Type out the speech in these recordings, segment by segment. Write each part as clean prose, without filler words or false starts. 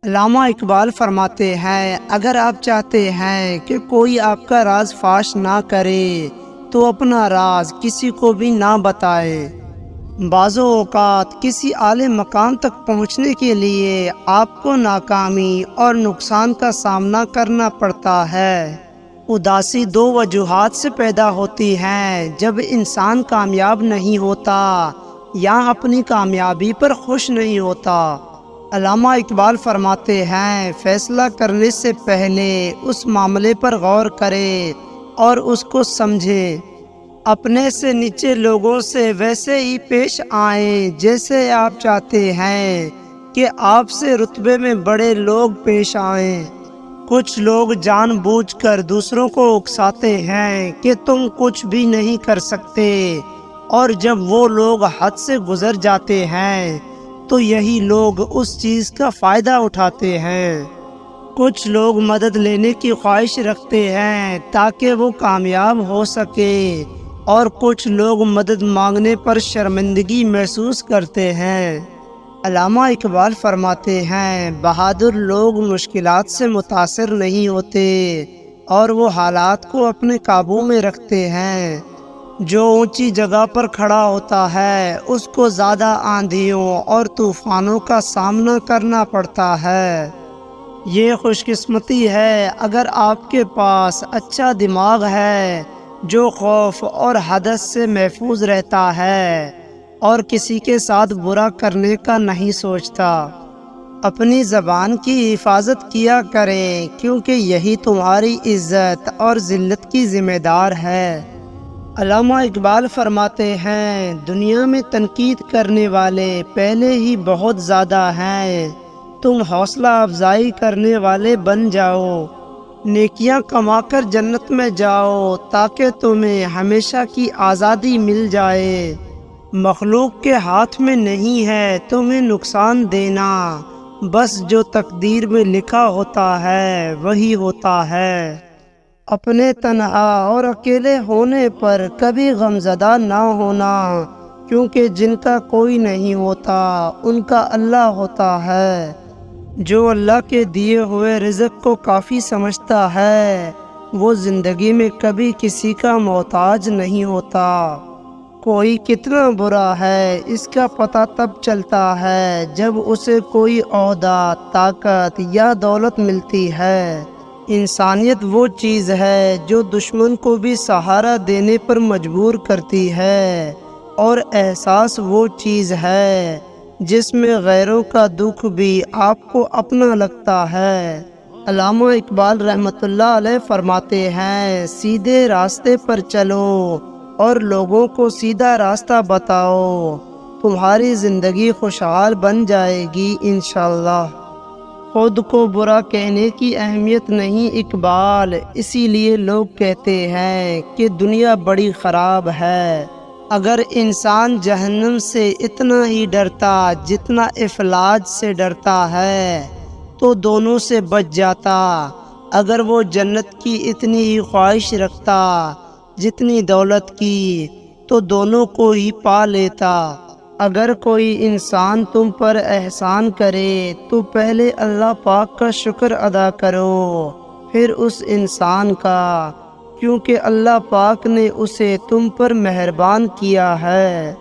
علامہ اقبال فرماتے ہیں، اگر آپ چاہتے ہیں کہ کوئی آپ کا راز فاش نہ کرے تو اپنا راز کسی کو بھی نہ بتائے۔ بعض اوقات کسی اعلی مقام تک پہنچنے کے لیے آپ کو ناکامی اور نقصان کا سامنا کرنا پڑتا ہے۔ اداسی دو وجوہات سے پیدا ہوتی ہیں: جب انسان کامیاب نہیں ہوتا یا اپنی کامیابی پر خوش نہیں ہوتا۔ علامہ اقبال فرماتے ہیں، فیصلہ کرنے سے پہلے اس معاملے پر غور کرے اور اس کو سمجھے۔ اپنے سے نیچے لوگوں سے ویسے ہی پیش آئیں جیسے آپ چاہتے ہیں کہ آپ سے رتبے میں بڑے لوگ پیش آئیں۔ کچھ لوگ جان بوجھ کر دوسروں کو اکساتے ہیں کہ تم کچھ بھی نہیں کر سکتے، اور جب وہ لوگ حد سے گزر جاتے ہیں تو یہی لوگ اس چیز کا فائدہ اٹھاتے ہیں۔ کچھ لوگ مدد لینے کی خواہش رکھتے ہیں تاکہ وہ کامیاب ہو سکے، اور کچھ لوگ مدد مانگنے پر شرمندگی محسوس کرتے ہیں۔ علامہ اقبال فرماتے ہیں، بہادر لوگ مشکلات سے متاثر نہیں ہوتے اور وہ حالات کو اپنے قابو میں رکھتے ہیں۔ جو اونچی جگہ پر کھڑا ہوتا ہے اس کو زیادہ آندھیوں اور طوفانوں کا سامنا کرنا پڑتا ہے۔ یہ خوش قسمتی ہے اگر آپ کے پاس اچھا دماغ ہے جو خوف اور حدث سے محفوظ رہتا ہے اور کسی کے ساتھ برا کرنے کا نہیں سوچتا۔ اپنی زبان کی حفاظت کیا کریں کیونکہ یہی تمہاری عزت اور ذلت کی ذمہ دار ہے۔ علامہ اقبال فرماتے ہیں، دنیا میں تنقید کرنے والے پہلے ہی بہت زیادہ ہیں، تم حوصلہ افزائی کرنے والے بن جاؤ۔ نیکیاں کما کر جنت میں جاؤ تاکہ تمہیں ہمیشہ کی آزادی مل جائے۔ مخلوق کے ہاتھ میں نہیں ہے تمہیں نقصان دینا، بس جو تقدیر میں لکھا ہوتا ہے وہی ہوتا ہے۔ اپنے تنہا اور اکیلے ہونے پر کبھی غمزدہ نہ ہونا، کیونکہ جن کا کوئی نہیں ہوتا ان کا اللہ ہوتا ہے۔ جو اللہ کے دیے ہوئے رزق کو کافی سمجھتا ہے وہ زندگی میں کبھی کسی کا محتاج نہیں ہوتا۔ کوئی کتنا برا ہے اس کا پتہ تب چلتا ہے جب اسے کوئی عہدہ، طاقت یا دولت ملتی ہے۔ انسانیت وہ چیز ہے جو دشمن کو بھی سہارا دینے پر مجبور کرتی ہے، اور احساس وہ چیز ہے جس میں غیروں کا دکھ بھی آپ کو اپنا لگتا ہے۔ علامہ اقبال رحمۃ اللہ علیہ فرماتے ہیں، سیدھے راستے پر چلو اور لوگوں کو سیدھا راستہ بتاؤ، تمہاری زندگی خوشحال بن جائے گی انشاءاللہ۔ خود کو برا کہنے کی اہمیت نہیں اقبال، اسی لیے لوگ کہتے ہیں کہ دنیا بڑی خراب ہے۔ اگر انسان جہنم سے اتنا ہی ڈرتا جتنا افلاج سے ڈرتا ہے تو دونوں سے بچ جاتا۔ اگر وہ جنت کی اتنی ہی خواہش رکھتا جتنی دولت کی تو دونوں کو ہی پا لیتا۔ اگر کوئی انسان تم پر احسان کرے تو پہلے اللہ پاک کا شکر ادا کرو، پھر اس انسان کا، کیونکہ اللہ پاک نے اسے تم پر مہربان کیا ہے۔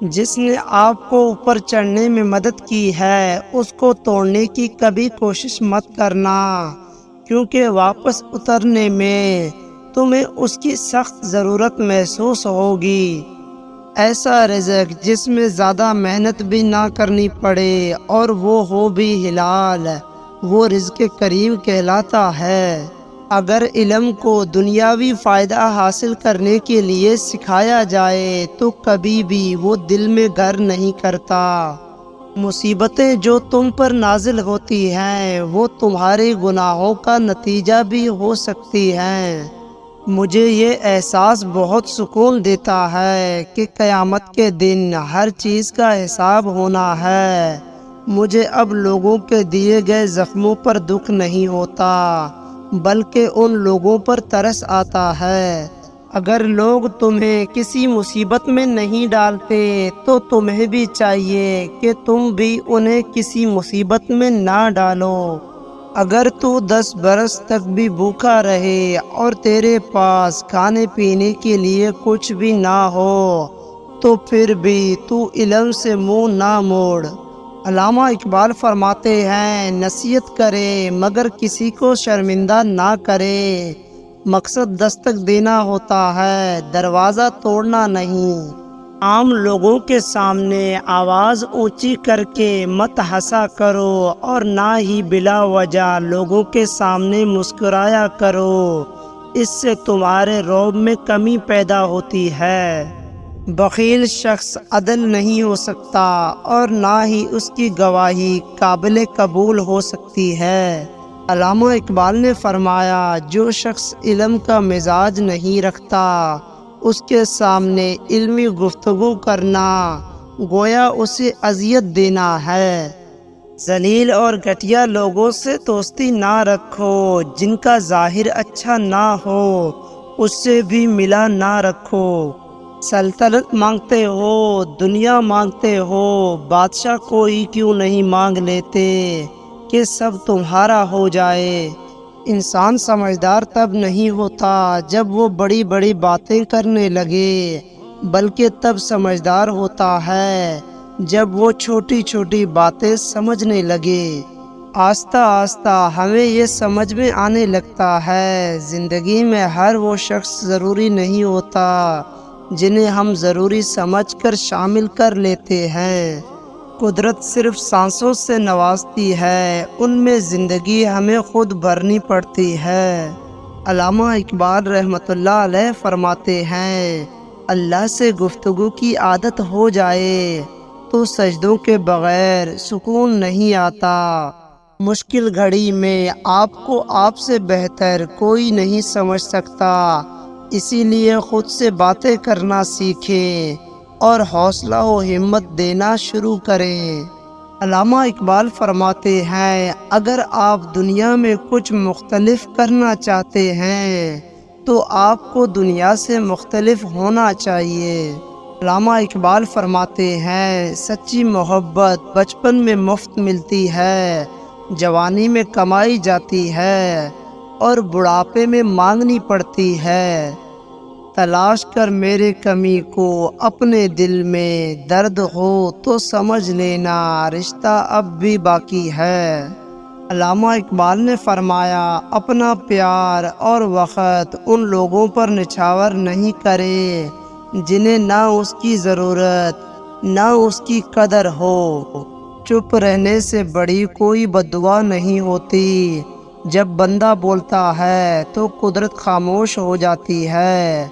جس نے آپ کو اوپر چڑھنے میں مدد کی ہے اس کو توڑنے کی کبھی کوشش مت کرنا، کیونکہ واپس اترنے میں تمہیں اس کی سخت ضرورت محسوس ہوگی۔ ایسا رزق جس میں زیادہ محنت بھی نہ کرنی پڑے اور وہ ہو بھی حلال، وہ رزق کریم کہلاتا ہے۔ اگر علم کو دنیاوی فائدہ حاصل کرنے کے لیے سکھایا جائے تو کبھی بھی وہ دل میں گھر نہیں کرتا۔ مصیبتیں جو تم پر نازل ہوتی ہیں وہ تمہارے گناہوں کا نتیجہ بھی ہو سکتی ہیں۔ مجھے یہ احساس بہت سکون دیتا ہے کہ قیامت کے دن ہر چیز کا حساب ہونا ہے۔ مجھے اب لوگوں کے دیے گئے زخموں پر دکھ نہیں ہوتا، بلکہ ان لوگوں پر ترس آتا ہے۔ اگر لوگ تمہیں کسی مصیبت میں نہیں ڈالتے تو تمہیں بھی چاہیے کہ تم بھی انہیں کسی مصیبت میں نہ ڈالو۔ اگر تو 10 برس تک بھی بھوکا رہے اور تیرے پاس کھانے پینے کے لیے کچھ بھی نہ ہو تو پھر بھی تو علم سے منہ نہ موڑ۔ علامہ اقبال فرماتے ہیں، نصیحت کرے مگر کسی کو شرمندہ نہ کرے۔ مقصد دستک دینا ہوتا ہے، دروازہ توڑنا نہیں۔ عام لوگوں کے سامنے آواز اونچی کر کے مت ہنسا کرو اور نہ ہی بلا وجہ لوگوں کے سامنے مسکرایا کرو، اس سے تمہارے رعب میں کمی پیدا ہوتی ہے۔ بخیل شخص عدل نہیں ہو سکتا اور نہ ہی اس کی گواہی قابل قبول ہو سکتی ہے۔ علامہ اقبال نے فرمایا، جو شخص علم کا مزاج نہیں رکھتا اس کے سامنے علمی گفتگو کرنا گویا اسے اذیت دینا ہے۔ ذلیل اور گھٹیا لوگوں سے دوستی نہ رکھو، جن کا ظاہر اچھا نہ ہو اس سے بھی ملا نہ رکھو۔ سلطنت مانگتے ہو، دنیا مانگتے ہو، بادشاہ کوئی کیوں نہیں مانگ لیتے کہ سب تمہارا ہو جائے۔ انسان سمجھدار تب نہیں ہوتا جب وہ بڑی بڑی باتیں کرنے لگے، بلکہ تب سمجھدار ہوتا ہے جب وہ چھوٹی چھوٹی باتیں سمجھنے لگے۔ آہستہ آہستہ ہمیں یہ سمجھ میں آنے لگتا ہے، زندگی میں ہر وہ شخص ضروری نہیں ہوتا جنہیں ہم ضروری سمجھ کر شامل کر لیتے ہیں۔ قدرت صرف سانسوں سے نوازتی ہے، ان میں زندگی ہمیں خود بھرنی پڑتی ہے۔ علامہ اقبال رحمۃ اللہ علیہ فرماتے ہیں، اللہ سے گفتگو کی عادت ہو جائے تو سجدوں کے بغیر سکون نہیں آتا۔ مشکل گھڑی میں آپ کو آپ سے بہتر کوئی نہیں سمجھ سکتا، اسی لیے خود سے باتیں کرنا سیکھیں اور حوصلہ و ہمت دینا شروع کریں۔ علامہ اقبال فرماتے ہیں، اگر آپ دنیا میں کچھ مختلف کرنا چاہتے ہیں تو آپ کو دنیا سے مختلف ہونا چاہیے۔ علامہ اقبال فرماتے ہیں، سچی محبت بچپن میں مفت ملتی ہے، جوانی میں کمائی جاتی ہے اور بڑھاپے میں مانگنی پڑتی ہے۔ تلاش کر میرے کمی کو اپنے دل میں، درد ہو تو سمجھ لینا رشتہ اب بھی باقی ہے۔ علامہ اقبال نے فرمایا، اپنا پیار اور وقت ان لوگوں پر نچھاور نہیں کرے جنہیں نہ اس کی ضرورت نہ اس کی قدر ہو۔ چپ رہنے سے بڑی کوئی بددعا نہیں ہوتی، جب بندہ بولتا ہے تو قدرت خاموش ہو جاتی ہے،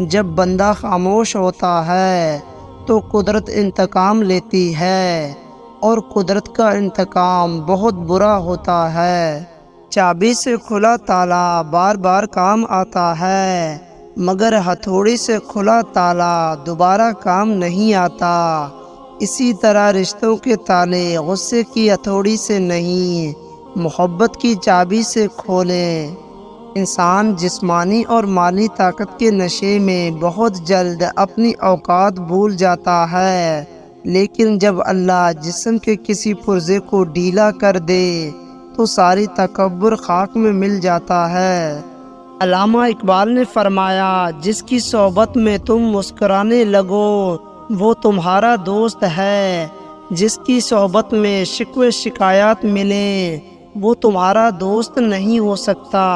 جب بندہ خاموش ہوتا ہے تو قدرت انتقام لیتی ہے اور قدرت کا انتقام بہت برا ہوتا ہے۔ چابی سے کھلا تالا بار بار کام آتا ہے، مگر ہتھوڑی سے کھلا تالا دوبارہ کام نہیں آتا۔ اسی طرح رشتوں کے تالے غصے کی ہتھوڑی سے نہیں، محبت کی چابی سے کھولیں۔ انسان جسمانی اور مالی طاقت کے نشے میں بہت جلد اپنی اوقات بھول جاتا ہے، لیکن جب اللہ جسم کے کسی پرزے کو ڈھیلا کر دے تو ساری تکبر خاک میں مل جاتا ہے۔ علامہ اقبال نے فرمایا، جس کی صحبت میں تم مسکرانے لگو وہ تمہارا دوست ہے، جس کی صحبت میں شکوے شکایات ملیں وہ تمہارا دوست نہیں ہو سکتا۔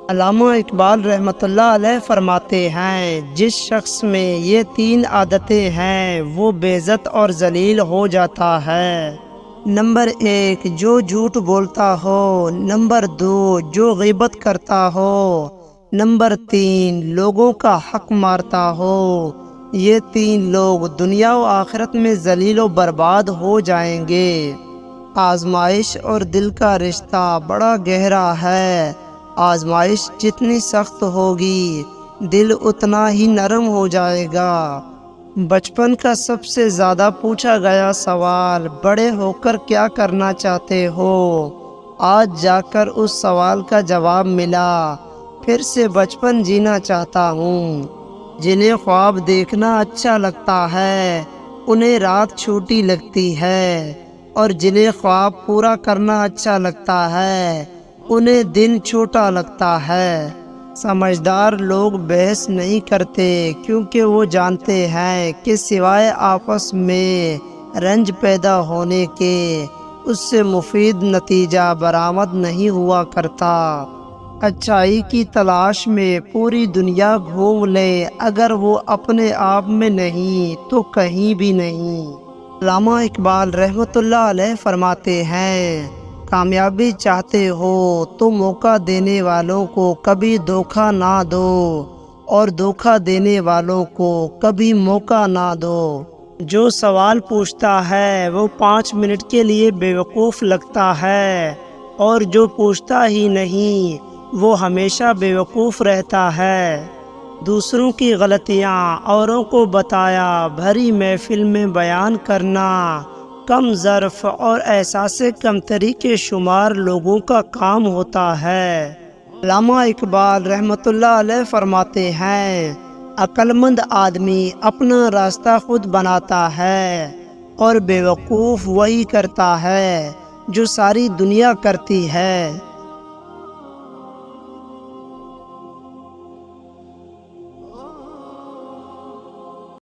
علامہ اقبال رحمۃ اللہ علیہ فرماتے ہیں، جس شخص میں یہ 3 عادتیں ہیں وہ بے عزت اور ذلیل ہو جاتا ہے۔ نمبر 1، جو جھوٹ بولتا ہو۔ نمبر 2، جو غیبت کرتا ہو۔ نمبر 3، لوگوں کا حق مارتا ہو۔ یہ 3 لوگ دنیا و آخرت میں ذلیل و برباد ہو جائیں گے۔ آزمائش اور دل کا رشتہ بڑا گہرا ہے، آزمائش جتنی سخت ہوگی دل اتنا ہی نرم ہو جائے گا۔ بچپن کا سب سے زیادہ پوچھا گیا سوال، بڑے ہو کر کیا کرنا چاہتے ہو؟ آج جا کر اس سوال کا جواب ملا۔ پھر سے بچپن جینا چاہتا ہوں۔ جنہیں خواب دیکھنا اچھا لگتا ہے انہیں رات چھوٹی لگتی ہے، اور جنہیں خواب پورا کرنا اچھا لگتا ہے انہیں دن چھوٹا لگتا ہے۔ سمجھدار لوگ بحث نہیں کرتے کیونکہ وہ جانتے ہیں کہ سوائے آپس میں رنج پیدا ہونے کے اس سے مفید نتیجہ برآمد نہیں ہوا کرتا۔ اچھائی کی تلاش میں پوری دنیا گھوم لے، اگر وہ اپنے آپ میں نہیں تو کہیں بھی نہیں۔ علامہ اقبال رحمۃ اللہ علیہ فرماتے ہیں، کامیابی چاہتے ہو تو موقع دینے والوں کو کبھی دھوکہ نہ دو، اور دھوکہ دینے والوں کو کبھی موقع نہ دو۔ جو سوال پوچھتا ہے وہ 5 منٹ کے لیے بیوقوف لگتا ہے، اور جو پوچھتا ہی نہیں وہ ہمیشہ بیوقوف رہتا ہے۔ دوسروں کی غلطیاں اوروں کو بتایا بھری محفل میں بیان کرنا کم ظرف اور احساس کمتری کے شمار لوگوں کا کام ہوتا ہے۔ علامہ اقبال رحمۃ اللہ علیہ فرماتے ہیں، عقل مند آدمی اپنا راستہ خود بناتا ہے، اور بیوقوف وہی کرتا ہے جو ساری دنیا کرتی ہے۔